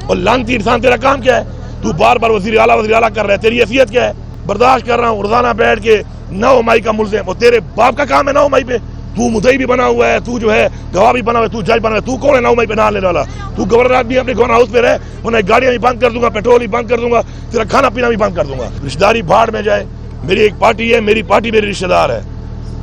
اور لانتی انسان تیرا کام کیا ہے؟ تو بار بار وزیر اعلیٰ کر رہا ہے، تیری حیثیت کیا ہے؟ برداشت کر رہا ہوں روزانہ بیٹھ کے 9 مئی کا ملزم، اور تیرے باپ کا کام ہے 9 مئی پہ، تو مدعی بھی بنا ہوا ہے، تو جو ہے گواہ بھی بنا ہوا ہے، تو جج بنا ہوا ہے، تو کون ہے 9 مئی پہ نہ لینے والا؟ تو گورنر آدمی اپنے گورنر ہاؤس پہ رہے، انہیں گاڑیاں بھی بند کر دوں گا، پیٹرول بھی بند کر دوں گا، تیرا کھانا پینا بھی بند کر دوں گا۔ رشتہ داری بھاڑ میں جائے، میری ایک پارٹی ہے، میری پارٹی میری رشتہ دار ہے،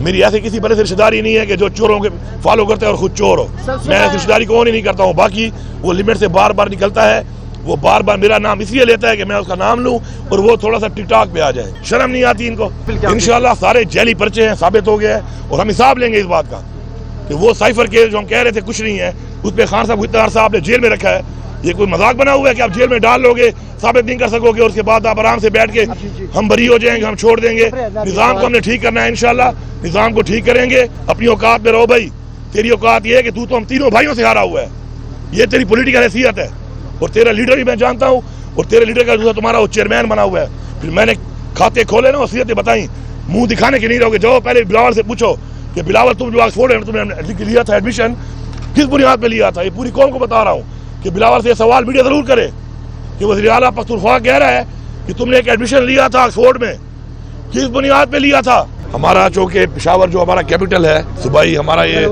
میری ایسے کسی بڑے سے رشتہ داری نہیں ہے کہ جو چوروں کے فالو کرتا ہے اور خود چور ہو، میں ایسی رشتہ داری کو نہیں کرتا ہوں۔ باقی وہ لمٹ سے بار بار نکلتا ہے، وہ بار بار میرا نام اس لیے لیتا ہے کہ میں اس کا نام لوں اور وہ تھوڑا سا ٹک ٹاک پہ آ جائے، شرم نہیں آتی ان کو۔ انشاءاللہ سارے جیلی پرچے ہیں، ثابت ہو گیا ہے، اور ہم حساب لیں گے اس بات کا کہ وہ سائفر کیس جو ہم کہہ رہے تھے کچھ نہیں ہے، اس پہ خان صاحب کو اتنا عرصہ آپ نے جیل میں رکھا ہے، یہ کوئی مذاق بنا ہوا ہے کہ آپ جیل میں ڈال لو گے، ثابت نہیں کر سکو گے، اور اس کے بعد آپ آرام سے بیٹھ کے ہم بری ہو جائیں گے، ہم چھوڑ دیں گے۔ نظام کو ہم نے ٹھیک کرنا ہے، انشاءاللہ نظام کو ٹھیک کریں گے۔ اپنی اوقات میں رہو بھائی، تیری اوقات یہ ہے کہ تو ہم تینوں بھائیوں سے ہارا ہوا ہے، یہ تیری پولیٹیکل حیثیت ہے، اور تیرا لیڈر بھی میں جانتا ہوں، اور تیرے لیڈر کا دوسرا تمہارا وہ چیئرمین بنا ہوا ہے۔ پھر میں نے کھاتے کھولے نا، وصیتیں بتائیں، منہ دکھانے کے نہیں رہو گے، جاؤ پہلے بلاول سے پوچھو کہ بلاول تم جو آکسفورڈ ہے تم نے لیا تھا ایڈمیشن، کس بنیاد پہ لیا تھا؟ یہ پوری قوم کو بتا رہا ہوں کہ بلاول سے یہ سوال میڈیا ضرور کرے کہ وزیر اعلیٰ پختونخوا کہہ رہا ہے کہ تم نے ایک ایڈمیشن لیا تھا آکسفورڈ میں، کس بنیاد پہ لیا تھا؟ ہمارا چونکہ پشاور جو ہمارا کیپٹل ہے صوبائی، ہمارا یہ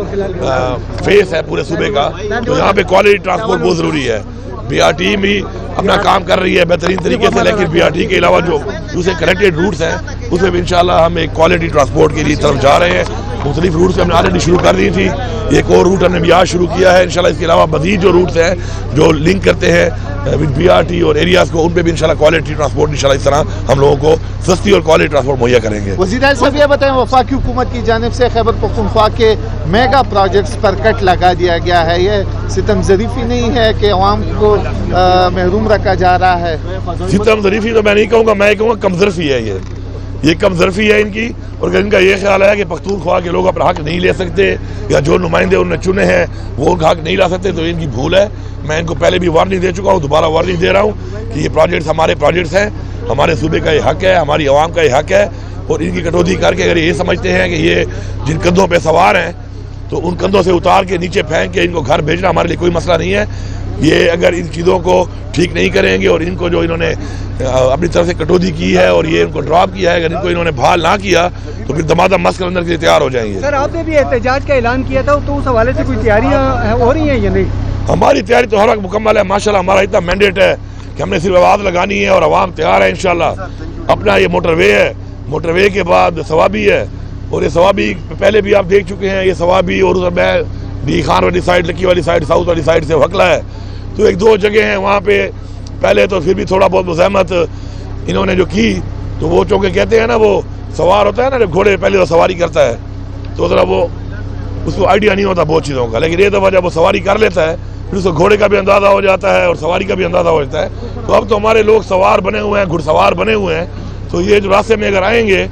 فیس ہے پورے صوبے کا، تو یہاں پہ کوالٹی ٹرانسپورٹ بہت ضروری ہے۔ بی آر ٹی بھی اپنا کام کر رہی ہے بہترین طریقے سے، لیکن بی آر ٹی کے علاوہ جو دوسرے کنیکٹڈ روٹس ہیں اس میں بھی انشاءاللہ ہم ایک کوالٹی ٹرانسپورٹ کے لیے طرف جا رہے ہیں۔ مختلف روٹس ہم نے آلریڈی شروع کر دی تھی، ایک اور روٹ ہم نے بھی آج شروع کیا ہے انشاءاللہ۔ اس کے علاوہ مزید جو روٹس ہیں جو لنک کرتے ہیں بی آر ٹی اور ایریاز کو، ان پہ بھی انشاءاللہ کوالٹی ٹرانسپورٹ انشاءاللہ اس طرح ہم لوگوں کو سستی اور کوالٹی ٹرانسپورٹ مہیا کریں گے۔ وزیر اعظم صاحب یہ بتائیں، وفاقی حکومت کی جانب سے خیبر پختونخوا کے میگا پروجیکٹس پر کٹ لگا دیا گیا ہے، یہ ستم ظریفی نہیں ہے کہ عوام کو محروم رکھا جا رہا ہے؟ ستم ظریفی تو میں نہیں کہوں گا، میں کہوں گا کمظرفی ہے، یہ کمظرفی ہے ان کی، اور اگر ان کا یہ خیال ہے کہ پختونخوا کے لوگ اپنا حق نہیں لے سکتے یا جو نمائندے انہوں نے چنے ہیں وہ حق نہیں لا سکتے، تو ان کی بھول ہے۔ میں ان کو پہلے بھی وارننگ دے چکا ہوں، دوبارہ وارننگ دے رہا ہوں کہ یہ پروجیکٹس ہمارے پروجیکٹس ہیں، ہمارے صوبے کا یہ حق ہے، ہماری عوام کا یہ حق ہے، اور ان کی کٹوتی کر کے اگر یہ سمجھتے ہیں کہ یہ جن کندھوں پہ سوار ہیں تو ان کندھوں سے اتار کے نیچے پھینک کے ان کو گھر بھیجنا ہمارے لیے کوئی مسئلہ نہیں ہے۔ یہ اگر ان چیزوں کو ٹھیک نہیں کریں گے اور ان کو جو انہوں نے اپنی طرف سے کٹوتی کی ہے اور یہ ان کو ڈراپ کیا ہے، اگر ان کو انہوں نے بحال نہ کیا تو پھر دمادم مسکر اندر کے تیار ہو جائیں گے۔ سر آپ نے بھی احتجاج کا اعلان کیا تھا، تو اس حوالے سے کوئی تیاریاں ہو رہی ہیں یا نہیں؟ ہماری تیاری تو ہر وقت مکمل ہے، ماشاءاللہ ہمارا اتنا مینڈیٹ ہے کہ ہم نے صرف آواز لگانی ہے اور عوام تیار ہے انشاءاللہ۔ اپنا یہ موٹر وے ہے، موٹر وے کے بعد ثوابی ہے، اور یہ ثوابی پہلے بھی آپ دیکھ چکے ہیں، یہ ثوابی اور میں بھی خان والی سائڈ، لکی والی سائڈ، ساؤتھ والی سائڈ سے وکلا ہے، تو ایک دو جگہ ہیں وہاں پہ پہلے تو پھر بھی تھوڑا بہت مزاحمت انہوں نے جو کی، تو وہ چونکہ کہتے ہیں نا وہ سوار ہوتا ہے نا جب گھوڑے پہلے تو سواری کرتا ہے تو ذرا وہ اس کو آئیڈیا نہیں ہوتا بہت چیزوں کا، لیکن یہ دفعہ جب وہ سواری کر لیتا ہے پھر اس کو گھوڑے کا بھی اندازہ ہو جاتا ہے اور سواری کا بھی اندازہ ہو جاتا ہے۔ تو اب تو ہمارے لوگ سوار بنے ہوئے ہیں، گھڑ سوار بنے ہوئے ہیں، تو یہ جو راستے میں اگر آئیں گے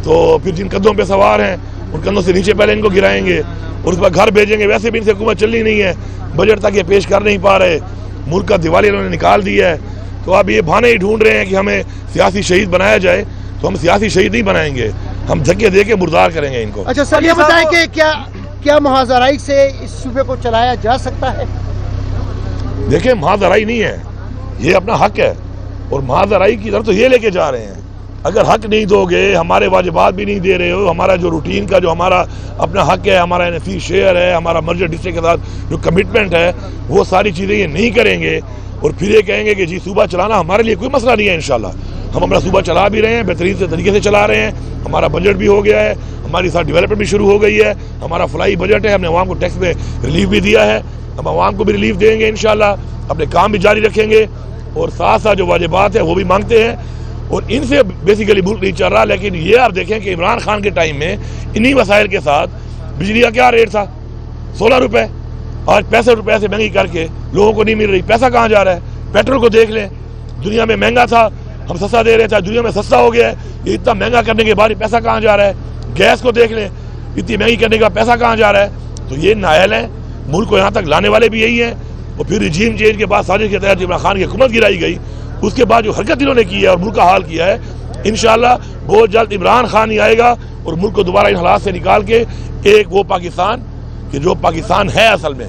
تو پھر جن کندھوں پہ سوار ہیں ان کندھوں سے نیچے پہلے ان کو گرائیں گے اور اس کے بعد گھر بھیجیں گے۔ ویسے بھی ان سے حکومت چلنی نہیں ہے، بجٹ تک یہ پیش کر نہیں پا رہے، ملک کا دیوالی انہوں نے نکال دی ہے، تو اب یہ بہانے ہی ڈھونڈ رہے ہیں کہ ہمیں سیاسی شہید بنایا جائے، تو ہم سیاسی شہید نہیں بنائیں گے، ہم دھکے دے کے مردار کریں گے ان کو۔ اچھا سر یہ بتائیں کہ کیا محاذ آرائی سے اس صوبے کو چلایا جا سکتا ہے؟ دیکھیں محاذ آرائی نہیں ہے، یہ اپنا حق ہے، اور محاذ آرائی کی طرف تو یہ لے کے جا رہے ہیں۔ اگر حق نہیں دو گے، ہمارے واجبات بھی نہیں دے رہے ہو، ہمارا جو روٹین کا جو ہمارا اپنا حق ہے، ہمارا NFC شیئر ہے، ہمارا مرجر ڈسٹرکٹ کے ساتھ جو کمٹمنٹ ہے، وہ ساری چیزیں یہ نہیں کریں گے اور پھر یہ کہیں گے کہ جی صوبہ چلانا ہمارے لیے کوئی مسئلہ نہیں ہے، انشاءاللہ ہم اپنا صوبہ چلا بھی رہے ہیں، بہترین سے طریقے سے چلا رہے ہیں، ہمارا بجٹ بھی ہو گیا ہے، ہماری ساتھ ڈیولپمنٹ بھی شروع ہو گئی ہے، ہمارا فلائی بجٹ ہے، ہم نے عوام کو ٹیکس میں ریلیف بھی دیا ہے، ہم عوام کو بھی ریلیف دیں گے انشاءاللہ، اپنے کام بھی جاری رکھیں گے، اور ساتھ ساتھ جو واجبات ہیں وہ بھی مانگتے ہیں، اور ان سے بیسیکلی ملک نہیں چل رہا۔ لیکن یہ آپ دیکھیں کہ عمران خان کے ٹائم میں انہی وسائل کے ساتھ بجلی کا کیا ریٹ تھا، 16 روپے، آج 65 روپے سے مہنگی کر کے لوگوں کو نہیں مل رہی، پیسہ کہاں جا رہا ہے؟ پیٹرول کو دیکھ لیں، دنیا میں مہنگا تھا ہم سستا دے رہے تھے، دنیا میں سستا ہو گیا ہے، یہ اتنا مہنگا کرنے کے بعد پیسہ کہاں جا رہا ہے؟ گیس کو دیکھ لیں، اتنی مہنگی کرنے کا پیسہ کہاں جا رہا ہے؟ تو یہ نااہل ہیں، ملک کو یہاں تک لانے والے بھی یہی ہیں، اور پھر رجیم چینج کے بعد سازش کے تحت عمران خان کی حکومت گرائی گئی، اس کے بعد جو حرکت انہوں نے کی ہے اور ملک کا حال کیا ہے، انشاءاللہ بہت جلد عمران خان ہی آئے گا اور ملک کو دوبارہ ان حالات سے نکال کے ایک وہ پاکستان کہ جو پاکستان ہے اصل میں،